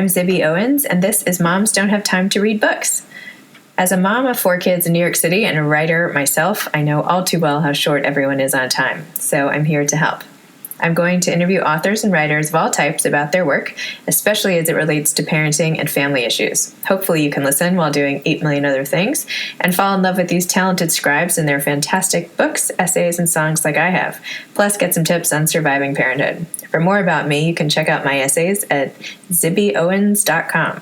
I'm Zibby Owens, and this is Moms Don't Have Time to Read Books. As a mom of 4 kids in New York City and a writer myself, I know all too well how short everyone is on time, so I'm here to help. I'm going to interview authors and writers of all types about their work, especially as it relates to parenting and family issues. Hopefully you can listen while doing 8 million other things and fall in love with these talented scribes and their fantastic books, essays, and songs like I have, plus get some tips on surviving parenthood. For more about me, you can check out my essays at zibbyowens.com.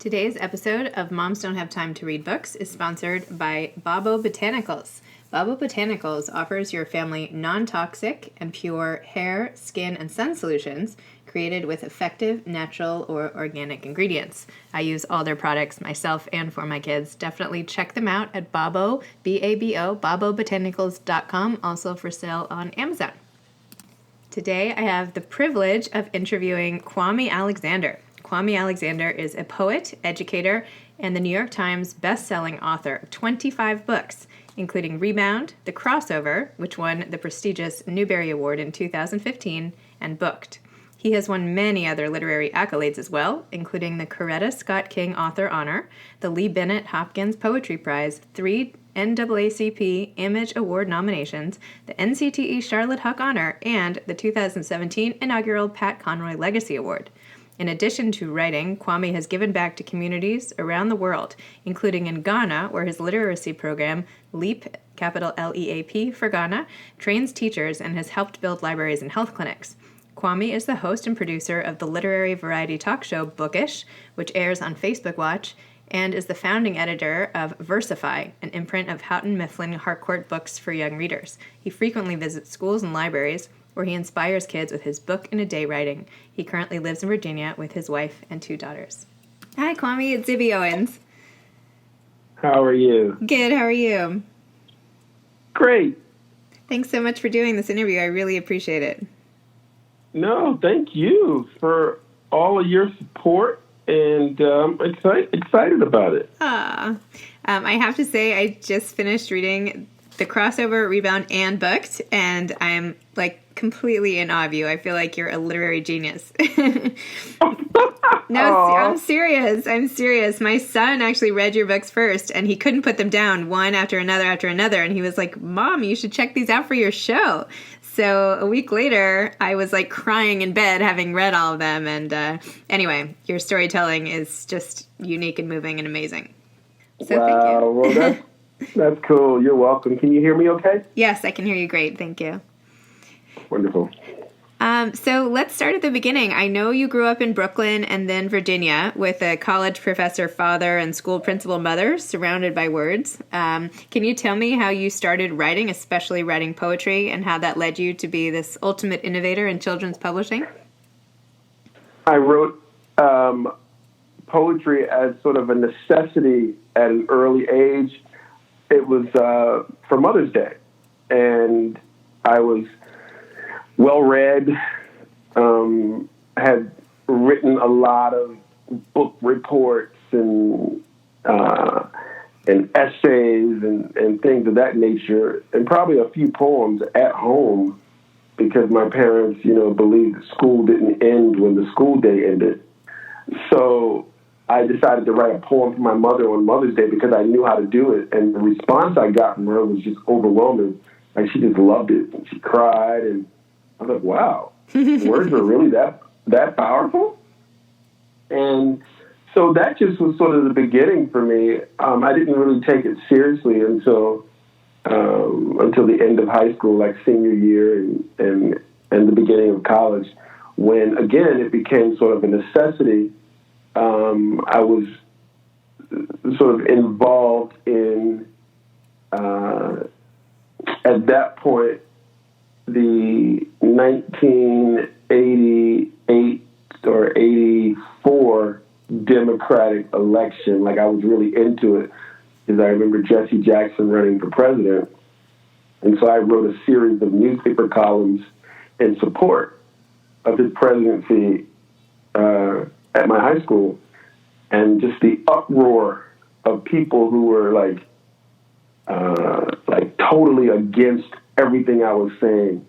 Today's episode of Moms Don't Have Time to Read Books is sponsored by Babo Botanicals. Babo Botanicals offers your family non-toxic and pure hair, skin, and sun solutions created with effective, natural, or organic ingredients. I use all their products myself and for my kids. Definitely check them out at Babo, B-A-B-O, babobotanicals.com, also for sale on Amazon. Today I have the privilege of interviewing Kwame Alexander. Kwame Alexander is a poet, educator, and the New York Times best-selling author of 25 books, including Rebound, The Crossover, which won the prestigious Newbery Award in 2015, and Booked. He has won many other literary accolades as well, including the Coretta Scott King Author Honor, the Lee Bennett Hopkins Poetry Prize, 3 NAACP Image Award nominations, the NCTE Charlotte Huck Honor, and the 2017 inaugural Pat Conroy Legacy Award. In addition to writing, Kwame has given back to communities around the world, including in Ghana, where his literacy program, LEAP, capital L-E-A-P for Ghana, trains teachers and has helped build libraries and health clinics. Kwame is the host and producer of the literary variety talk show Bookish, which airs on Facebook Watch, and is the founding editor of Versify, an imprint of Houghton Mifflin Harcourt books for young readers. He frequently visits schools and libraries, where he inspires kids with his book-in-a-day writing. He currently lives in Virginia with his wife and 2 daughters. Hi, Kwame. It's Zibby Owens. How are you? Good. How are you? Great. Thanks so much for doing this interview. I really appreciate it. No, thank you for all of your support, and I'm excited about it. I have to say, I just finished reading The Crossover, Rebound, and Booked, and I'm completely in awe of you. I feel like you're a literary genius. No, I'm serious. My son actually read your books first, and he couldn't put them down one after another, and he was like, Mom, you should check these out for your show. So a week later, I was crying in bed having read all of them, and anyway, your storytelling is just unique and moving and amazing. So wow, thank you. Well, that's cool. You're welcome. Can you hear me okay? Yes, I can hear you great. Thank you. Wonderful. So let's start at the beginning. I know you grew up in Brooklyn and then Virginia with a college professor father and school principal mother surrounded by words. Can you tell me how you started writing, especially writing poetry, and how that led you to be this ultimate innovator in children's publishing? I wrote poetry as sort of a necessity at an early age. It was for Mother's Day, and I was well-read, had written a lot of book reports and essays and things of that nature, and probably a few poems at home because my parents, believed that school didn't end when the school day ended. So I decided to write a poem for my mother on Mother's Day because I knew how to do it, and the response I got from her was just overwhelming. She just loved it, and she cried, and I was like, wow, words are really that powerful? And so that just was sort of the beginning for me. I didn't really take it seriously until the end of high school, like senior year and the beginning of college, when, again, it became sort of a necessity. I was sort of involved in, at that point, the 1988 or 84 Democratic election. I was really into it because I remember Jesse Jackson running for president. And so I wrote a series of newspaper columns in support of his presidency at my high school. And just the uproar of people who were totally against everything I was saying,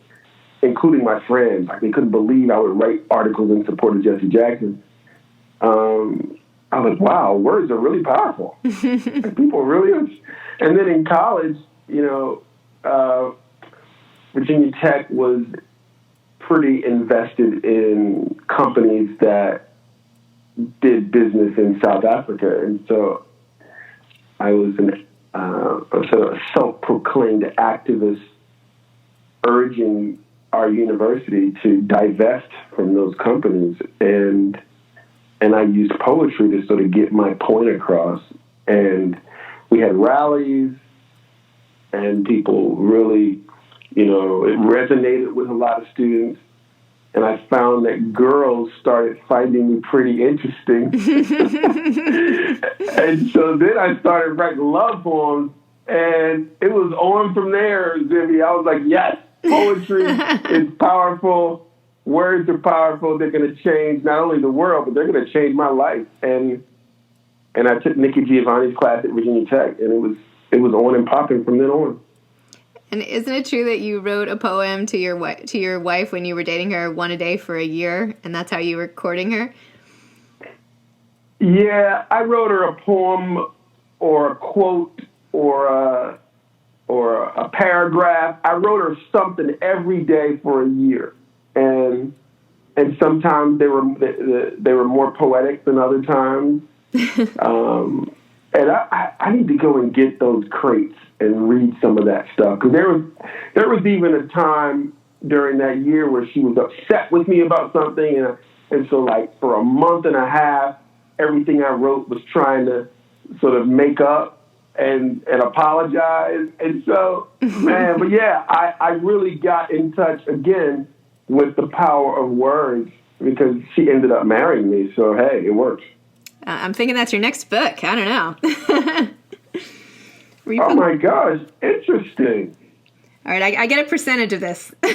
including my friends. They couldn't believe I would write articles in support of Jesse Jackson. I was like, wow, words are really powerful. Like, people really are. And then in college, Virginia Tech was pretty invested in companies that did business in South Africa. And so I was a sort of self-proclaimed activist urging our university to divest from those companies. And I used poetry to sort of get my point across. And we had rallies, and people really, it resonated with a lot of students. And I found that girls started finding me pretty interesting. And so then I started writing love poems, and it was on from there, Zibby. I was like, yes, poetry is powerful. Words are powerful. They're going to change not only the world, but they're going to change my life. And I took Nikki Giovanni's class at Virginia Tech, and it was on and popping from then on. And isn't it true that you wrote a poem to your wife when you were dating her, one a day for a year, and that's how you were courting her? Yeah, I wrote her a poem or a quote or a paragraph. I wrote her something every day for a year, and sometimes they were more poetic than other times. And I need to go and get those crates and read some of that stuff, because there was even a time during that year where she was upset with me about something, and so like for a month and a half, everything I wrote was trying to sort of make up and apologize. And so, man, but yeah, I really got in touch again with the power of words, because she ended up marrying me. So hey, it works. I'm thinking that's your next book. I don't know. Oh my gosh, interesting. All right, I get a percentage of this. No,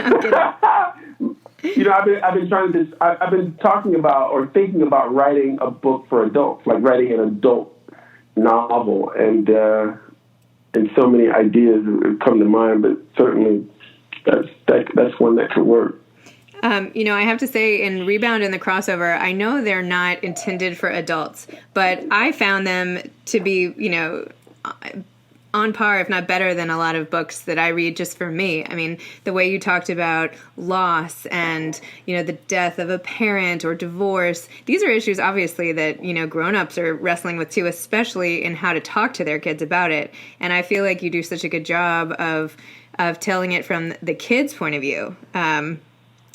I'm kidding. I've been talking about or thinking about writing a book for adults, like writing an adult novel, and so many ideas have come to mind, but certainly that's one that could work. I have to say, in Rebound and the Crossover, I know they're not intended for adults, but I found them to be, on par, if not better, than a lot of books that I read just for me. I mean, the way you talked about loss and, the death of a parent or divorce, these are issues, obviously, that, grown-ups are wrestling with, too, especially in how to talk to their kids about it. And I feel like you do such a good job of telling it from the kids' point of view.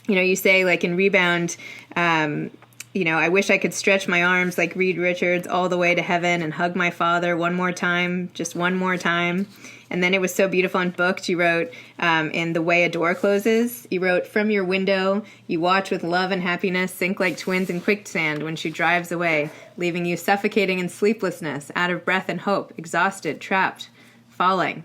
You say, like, in Rebound, I wish I could stretch my arms like Reed Richards all the way to heaven and hug my father one more time, just one more time. And then it was so beautiful and booked. You wrote, in The Way a Door Closes, you wrote, from your window, you watch with love and happiness sink like twins in quicksand when she drives away, leaving you suffocating in sleeplessness, out of breath and hope, exhausted, trapped, falling.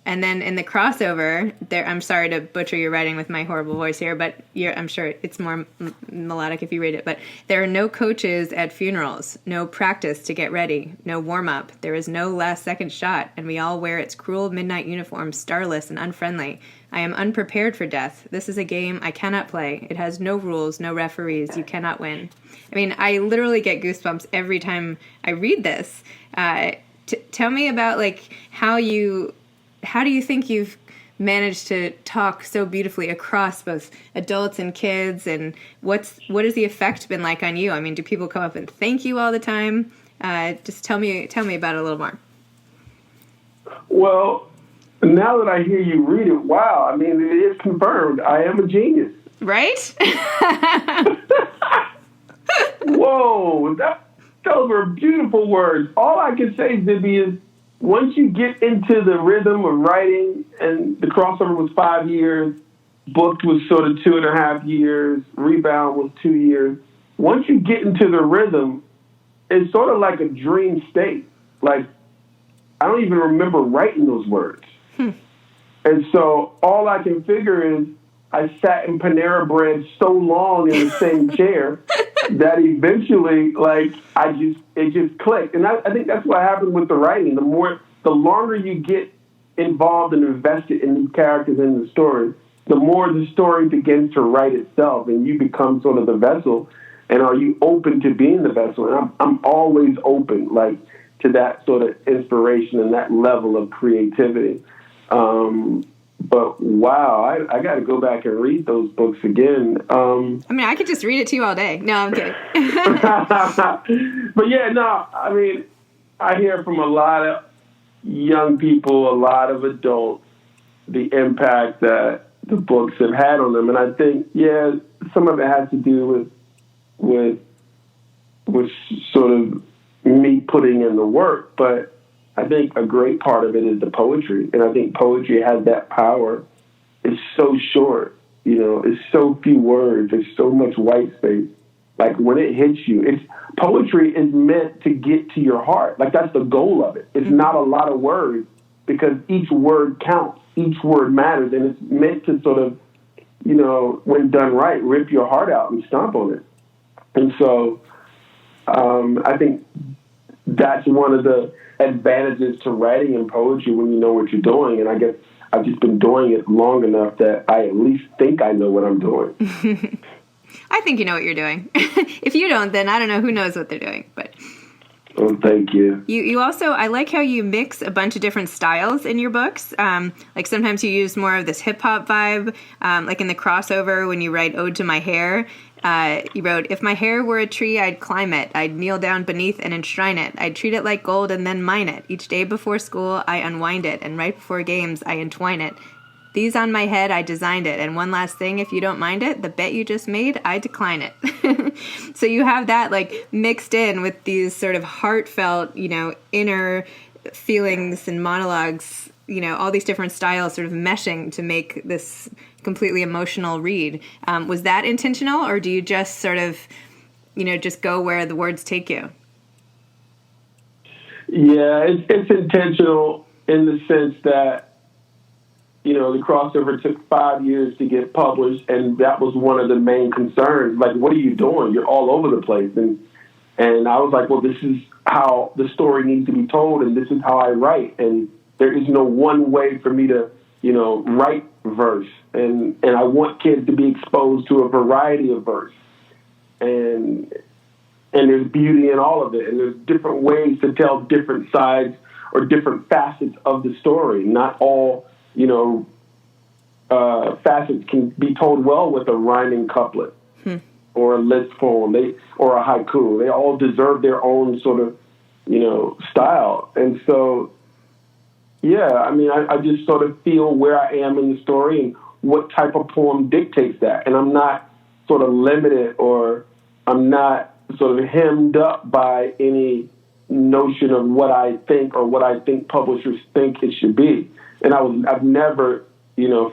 And then in the crossover, I'm sorry to butcher your writing with my horrible voice here, but I'm sure it's more melodic if you read it. But there are no coaches at funerals, no practice to get ready, no warm-up. There is no last second shot, and we all wear its cruel midnight uniform, starless and unfriendly. I am unprepared for death. This is a game I cannot play. It has no rules, no referees. You cannot win. I mean, I literally get goosebumps every time I read this. Tell me about, like, how do you think you've managed to talk so beautifully across both adults and kids, and what has the effect been like on you? I mean, do people come up and thank you all the time? Just tell me about it a little more. Well, now that I hear you read it, wow, I mean, it is confirmed. I am a genius. Right? Whoa, those were beautiful words. All I can say, Zibby, is once you get into the rhythm of writing, and the crossover was 5 years, booked was sort of 2.5 years, Rebound was 2 years. Once you get into the rhythm, it's sort of like a dream state. Like, I don't even remember writing those words. And so all I can figure is I sat in Panera Bread so long in the same chair that eventually, like, it just clicked. And I think that's what happened with the writing. The longer you get involved and invested in these characters in the story, the more the story begins to write itself, and you become sort of the vessel And are you open to being the vessel? And I'm always open, like, to that sort of inspiration and that level of creativity. But wow, I got to go back and read those books again. I mean, I could just read it to you all day. No, I'm kidding. But yeah, no, I mean, I hear from a lot of young people, a lot of adults, the impact that the books have had on them. And I think, yeah, some of it has to do with sort of me putting in the work, but I think a great part of it is the poetry. And I think poetry has that power. It's so short, it's so few words. There's so much white space. Like, when it hits you, poetry is meant to get to your heart. Like, that's the goal of it. It's not a lot of words, because each word counts. Each word matters. And it's meant to sort of, when done right, rip your heart out and stomp on it. And so I think that's one of the advantages to writing in poetry, when you know what you're doing. And I guess I've just been doing it long enough that I at least think I know what I'm doing. I think you know what you're doing. If you don't, then I don't know who knows what they're doing. But oh, thank you. You also, I like how you mix a bunch of different styles in your books. Like, sometimes you use more of this hip hop vibe. Like in the crossover, when you write "Ode to My Hair," you wrote, "If my hair were a tree, I'd climb it. I'd kneel down beneath and enshrine it. I'd treat it like gold and then mine it. Each day before school, I unwind it, and right before games, I entwine it. These on my head, I designed it. And one last thing, if you don't mind it, the bet you just made, I decline it." So you have that, like, mixed in with these sort of heartfelt, inner feelings and monologues, all these different styles sort of meshing to make this completely emotional read. Was that intentional, or do you just sort of, just go where the words take you? Yeah, it's intentional in the sense that, the crossover took 5 years to get published, and that was one of the main concerns. Like, what are you doing? You're all over the place. And I was like, well, this is how the story needs to be told, and this is how I write. And there is no one way for me to, write verse. And I want kids to be exposed to a variety of verse. And there's beauty in all of it. And there's different ways to tell different sides or different facets of the story. Not all, facets can be told well with a rhyming couplet or a list poem or a haiku. They all deserve their own sort of, style. And so, yeah, I mean, I just sort of feel where I am in the story and what type of poem dictates that. And I'm not sort of limited, or I'm not sort of hemmed up by any notion of what I think or what I think publishers think it should be. And I've never,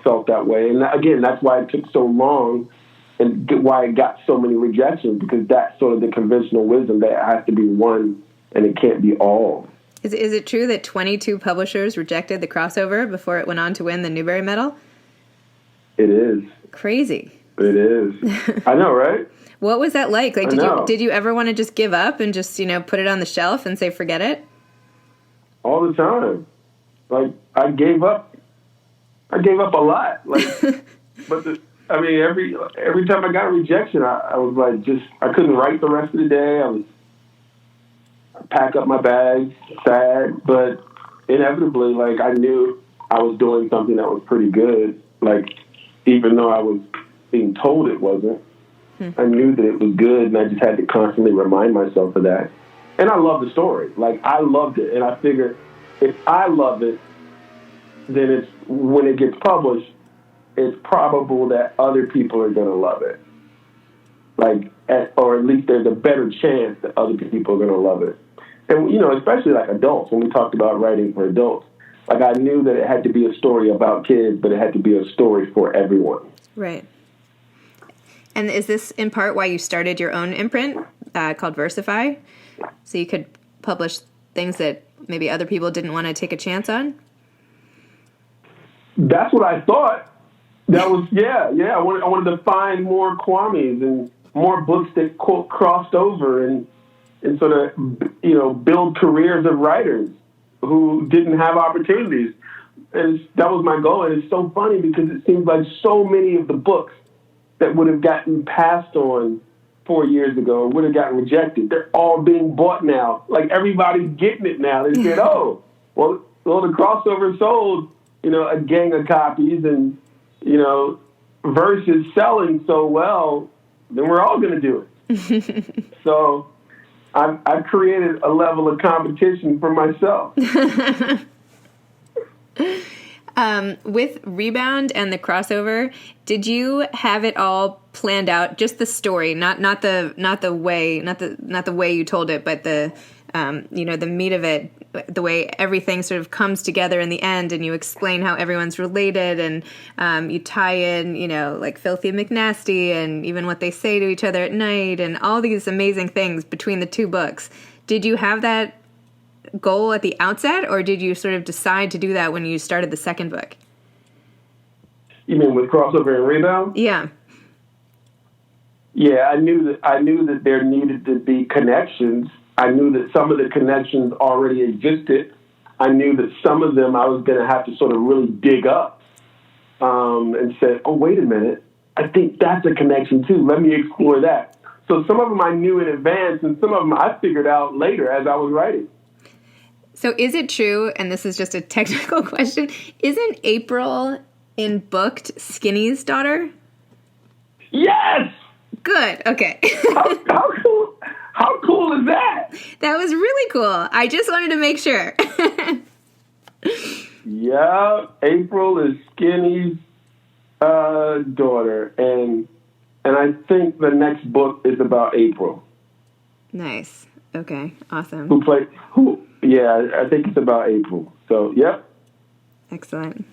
felt that way. And again, that's why it took so long and why it got so many rejections, because that's sort of the conventional wisdom that it has to be one and it can't be all. Is it true that 22 publishers rejected the crossover before it went on to win the Newbery Medal? It is. Crazy. It is. I know, right? What was that like? Like, did you ever want to just give up and just, put it on the shelf and say, forget it? All the time. Like, I gave up a lot. Like, but every time I got a rejection, I was like, I couldn't write the rest of the day. I'd pack up my bags, sad, but inevitably, like, I knew I was doing something that was pretty good. Like, even though I was being told it wasn't, I knew that it was good, and I just had to constantly remind myself of that. And I love the story. Like, I loved it, and I figured if I love it, then it's, when it gets published, it's probable that other people are going to love it. Like, or at least there's a better chance that other people are going to love it. And, especially like adults, when we talked about writing for adults, like, I knew that it had to be a story about kids, but it had to be a story for everyone. Right. And is this in part why you started your own imprint called Versify? So you could publish things that maybe other people didn't want to take a chance on? That's what I thought. That was, yeah. I wanted to find more Kwames and more books that, quote, crossed over and sort of, build careers of writers who didn't have opportunities. And that was my goal. And it's so funny because it seems like so many of the books that would have gotten passed on 4 years ago would have gotten rejected. They're all being bought now. Like, everybody's getting it now. They said, oh, well, the crossover sold, a gang of copies, and, versus selling so well, then we're all going to do it. So I've created a level of competition for myself. With Rebound and the crossover, did you have it all planned out? Just the story, not the way you told it, but the the meat of it, the way everything sort of comes together in the end, and you explain how everyone's related, and you tie in, like Filthy McNasty, and even what they say to each other at night, and all these amazing things between the two books. Did you have that goal at the outset, or did you sort of decide to do that when you started the second book? You mean with crossover and Rebound? Yeah. Yeah, I knew that there needed to be connections. I knew that some of the connections already existed. I knew that some of them I was going to have to sort of really dig up and say, oh, wait a minute, I think that's a connection too. Let me explore that. So some of them I knew in advance, and some of them I figured out later as I was writing. So is it true, and this is just a technical question, isn't April in Booked Skinny's daughter? Yes! Good, okay. How cool is that? That was really cool. I just wanted to make sure. Yeah, April is Skinny's daughter, and I think the next book is about April. Nice. Okay, awesome. Yeah, I think it's about April. So, yep. Excellent.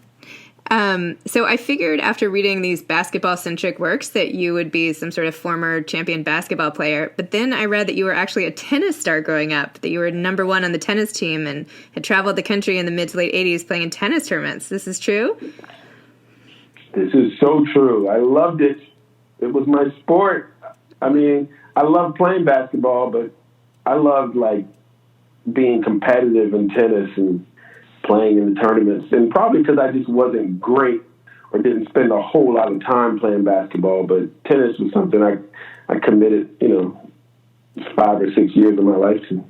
So I figured after reading these basketball-centric works that you would be some sort of former champion basketball player. But then I read that you were actually a tennis star growing up, that you were number one on the tennis team and had traveled the country in the mid to late 80s playing in tennis tournaments. This is true? This is so true. I loved it. It was my sport. I mean, I loved playing basketball, but I loved, being competitive in tennis and playing in the tournaments, and probably because I just wasn't great or didn't spend a whole lot of time playing basketball, but tennis was something I committed, 5 or 6 years of my life to.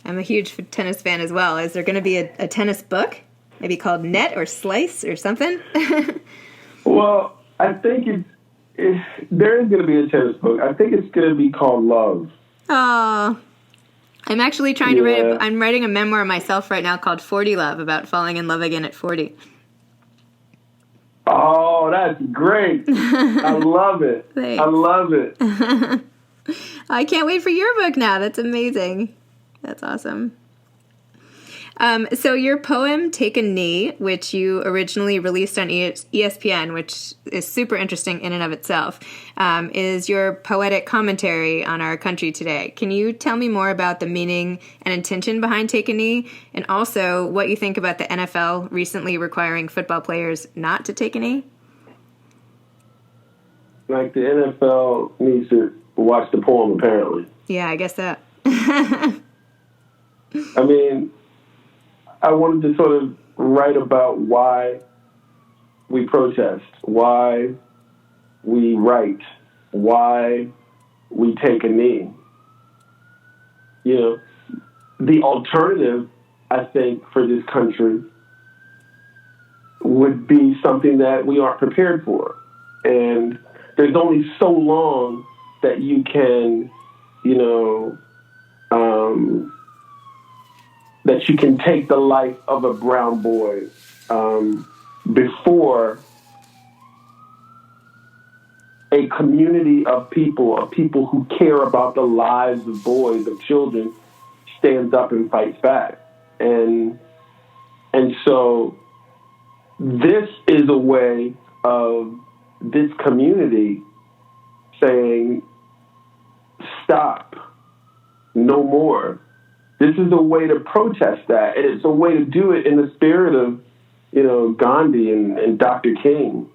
I'm a huge tennis fan as well. Is there going to be a tennis book, maybe called Net or Slice or something? Well, I think there is going to be a tennis book. I think it's going to be called Love. Oh, I'm actually trying to write. I'm writing a memoir myself right now called 40 Love, about falling in love again at 40. Oh, that's great. I love it. Thanks. I love it. I can't wait for your book now. That's amazing. That's awesome. So your poem, Take a Knee, which you originally released on ESPN, which is super interesting in and of itself, is your poetic commentary on our country today. Can you tell me more about the meaning and intention behind Take a Knee, and also what you think about the NFL recently requiring football players not to take a knee? Like, the NFL needs to watch the poem, apparently. Yeah, I guess that. I mean, I wanted to sort of write about why we protest, why we write, why we take a knee. The alternative, I think, for this country would be something that we aren't prepared for. And there's only so long that you can, that you can take the life of a brown boy before a community of people who care about the lives of boys, of children, stands up and fights back. And so this is a way of this community saying, stop, no more. This is a way to protest that, and it's a way to do it in the spirit of, Gandhi and Dr. King.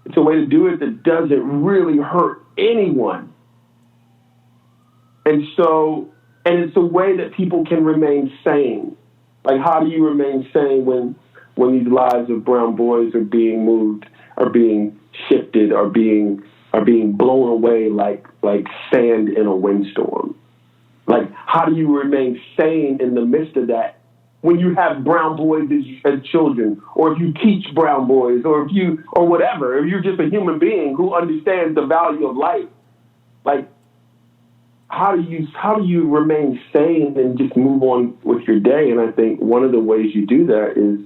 It's a way to do it that doesn't really hurt anyone. And it's a way that people can remain sane. Like, how do you remain sane when these lives of brown boys are being moved, are being shifted, are being, are being blown away like sand in a windstorm. Like, how do you remain sane in the midst of that when you have brown boys as children, or if you teach brown boys, or whatever, if you're just a human being who understands the value of life? Like, how do you remain sane and just move on with your day? And I think one of the ways you do that is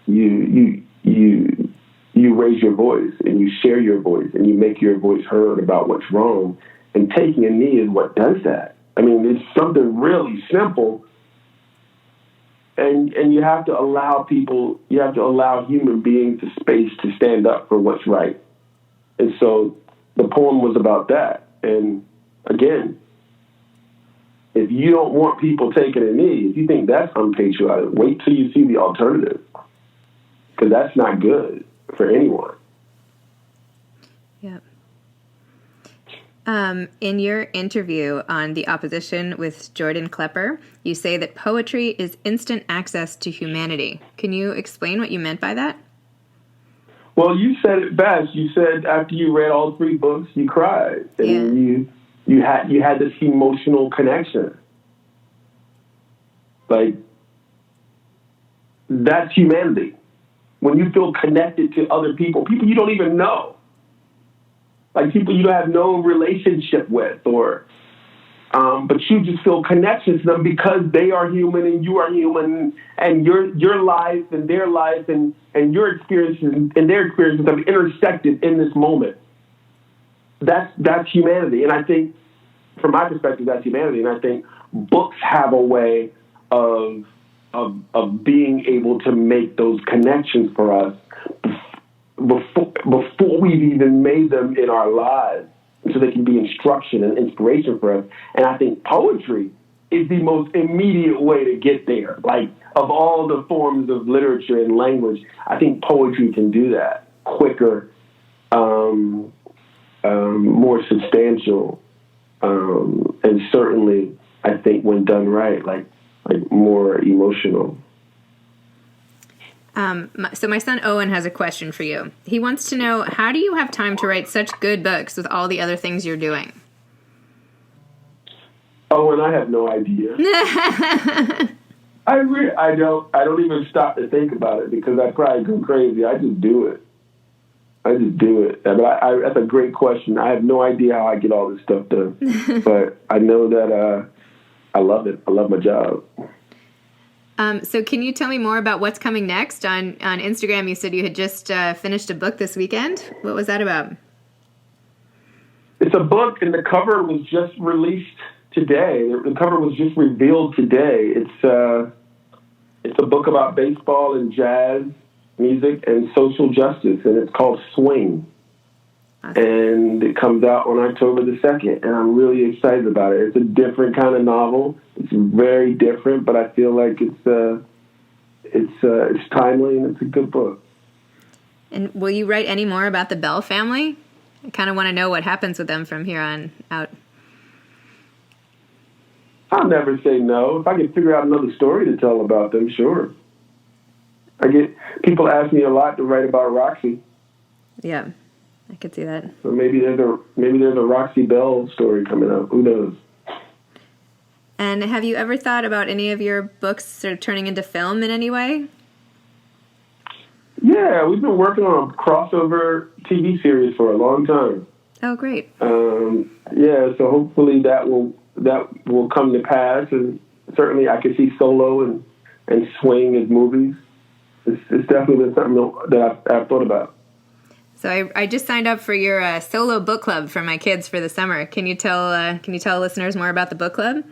you raise your voice and you share your voice and you make your voice heard about what's wrong. And taking a knee is what does that. I mean, it's something really simple. And you have to allow human beings the space to stand up for what's right. And so the poem was about that. And again, if you don't want people taking a knee, if you think that's unpatriotic, wait till you see the alternative. Because that's not good for anyone. Yeah. In your interview on The Opposition with Jordan Klepper, you say that poetry is instant access to humanity. Can you explain what you meant by that? Well, you said it best. You said after you read all 3 books, you cried. And you had this emotional connection. Like, that's humanity. When you feel connected to other people you don't even know. Like people you have no relationship with, but you just feel connection to them because they are human and you are human, and your life and their life and your experiences and their experiences have intersected in this moment. That's humanity. And I think, from my perspective, that's humanity. And I think books have a way of being able to make those connections for us before we've even made them in our lives, so they can be instruction and inspiration for us. And I think poetry is the most immediate way to get there. Like, of all the forms of literature and language, I think poetry can do that quicker, more substantial, and certainly, I think, when done right, like more emotional. So my son Owen has a question for you. He wants to know, how do you have time to write such good books with all the other things you're doing? Owen, I have no idea. I don't even stop to think about it because I probably go crazy. I just do it. But that's a great question. I have no idea how I get all this stuff done, but I know that I love it. I love my job. So can you tell me more about what's coming next? On Instagram, you said you had just finished a book this weekend. What was that about? It's a book, and the cover was just released today. The cover was just revealed today. It's a book about baseball and jazz music and social justice, and it's called Swing. Awesome. And it comes out on October the 2nd, and I'm really excited about it. It's a different kind of novel. It's very different, but I feel like it's timely and it's a good book. And will you write any more about the Bell family? I kind of want to know what happens with them from here on out. I'll never say no. If I can figure out another story to tell about them, sure. People ask me a lot to write about Roxy. Yeah, I could see that. So maybe there's a Roxy Bell story coming up. Who knows? And have you ever thought about any of your books sort of turning into film in any way? Yeah, we've been working on a crossover TV series for a long time. Oh, great. Yeah, so hopefully that will come to pass, and certainly I could see Solo and Swing as movies. It's definitely been something that I've thought about. So I just signed up for your solo book club for my kids for the summer. Can you tell listeners more about the book club?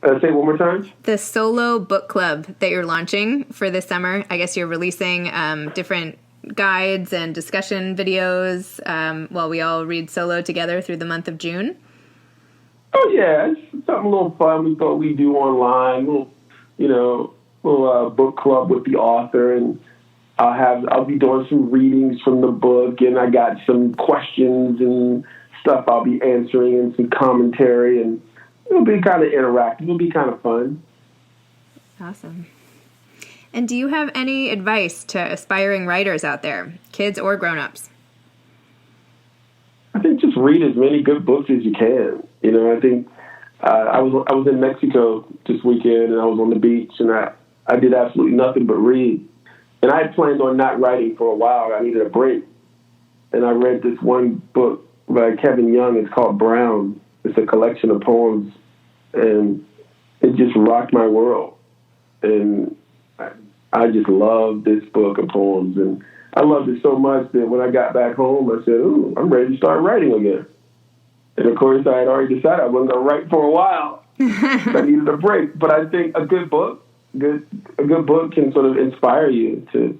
Say it one more time. The solo book club that you're launching for this summer. I guess you're releasing different guides and discussion videos while we all read solo together through the month of June. Oh yeah, it's something a little fun we thought we'd do online. Little book club with the author, and I'll be doing some readings from the book, and I got some questions and stuff I'll be answering and some commentary, and it'll be kind of interactive. It'll be kind of fun. Awesome. And do you have any advice to aspiring writers out there, kids or grown-ups? I think just read as many good books as you can. You know, I think I was in Mexico this weekend, and I was on the beach, and I did absolutely nothing but read. And I had planned on not writing for a while. I needed a break. And I read this one book by Kevin Young. It's called Brown. It's a collection of poems, and it just rocked my world. And I just loved this book of poems. And I loved it so much that when I got back home, I said, ooh, I'm ready to start writing again. And of course, I had already decided I wasn't going to write for a while. I needed a break. But I think a good book can sort of inspire you to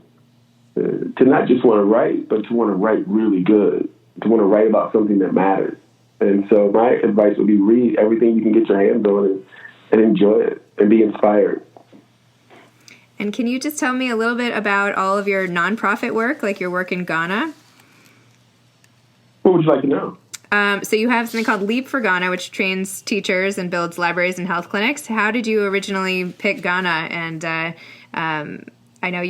not just want to write, but to want to write really good, to want to write about something that matters. And so my advice would be read everything you can get your hands on and enjoy it and be inspired. And can you just tell me a little bit about all of your nonprofit work, like your work in Ghana? What would you like to know? So you have something called Leap for Ghana, which trains teachers and builds libraries and health clinics. How did you originally pick Ghana? And I know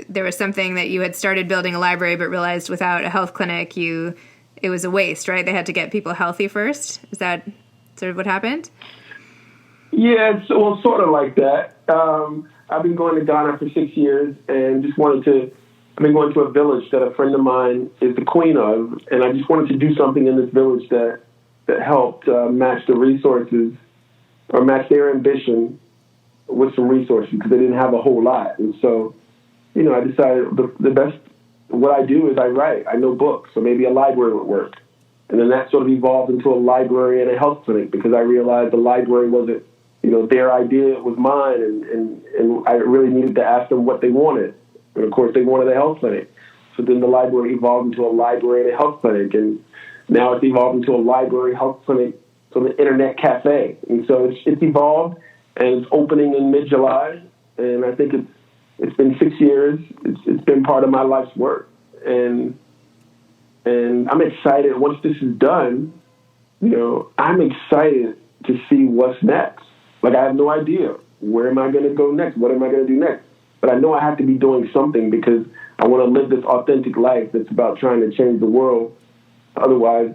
there was something that you had started building a library, but realized without a health clinic, it was a waste, right? They had to get people healthy first. Is that sort of what happened? Yeah, well, sort of like that. I've been going to Ghana for 6 years, and I've been going to a village that a friend of mine is the queen of, and I just wanted to do something in this village that helped match the resources or match their ambition with some resources, because they didn't have a whole lot. And so, you know, I decided the best, what I do is I write. I know books, so maybe a library would work. And then that sort of evolved into a library and a health clinic, because I realized the library wasn't, you know, their idea, it was mine, and I really needed to ask them what they wanted. And of course, they wanted a health clinic. So then the library evolved into a library and a health clinic, and now it's evolved into a library, health clinic, so the internet cafe. And so it's evolved, and it's opening in mid-July, and I think it's been 6 years. It's been part of my life's work, and I'm excited. Once this is done, you know, I'm excited to see what's next. Like, I have no idea. Where am I going to go next? What am I going to do next? But I know I have to be doing something, because I want to live this authentic life that's about trying to change the world. Otherwise,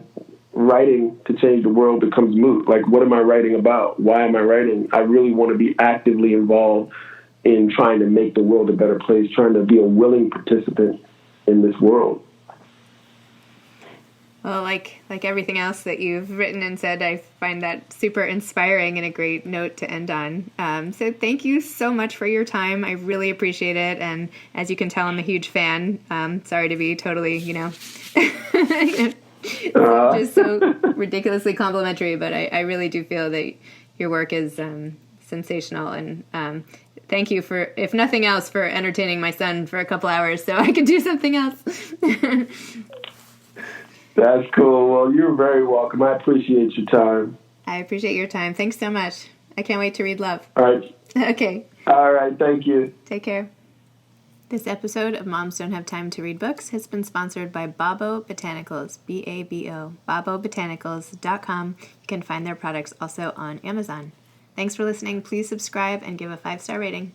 writing to change the world becomes moot. Like, what am I writing about? Why am I writing? I really want to be actively involved in trying to make the world a better place, trying to be a willing participant in this world. Well, like everything else that you've written and said, I find that super inspiring and a great note to end on. So thank you so much for your time. I really appreciate it. And as you can tell, I'm a huge fan. Sorry to be totally, just so ridiculously complimentary, but I really do feel that your work is sensational. And thank you for, if nothing else, for entertaining my son for a couple hours so I could do something else. That's cool. Well, you're very welcome. I appreciate your time. I appreciate your time. Thanks so much. I can't wait to read Love. All right. Okay. All right. Thank you. Take care. This episode of Moms Don't Have Time to Read Books has been sponsored by Babo Botanicals, B-A-B-O, babobotanicals.com. You can find their products also on Amazon. Thanks for listening. Please subscribe and give a 5-star rating.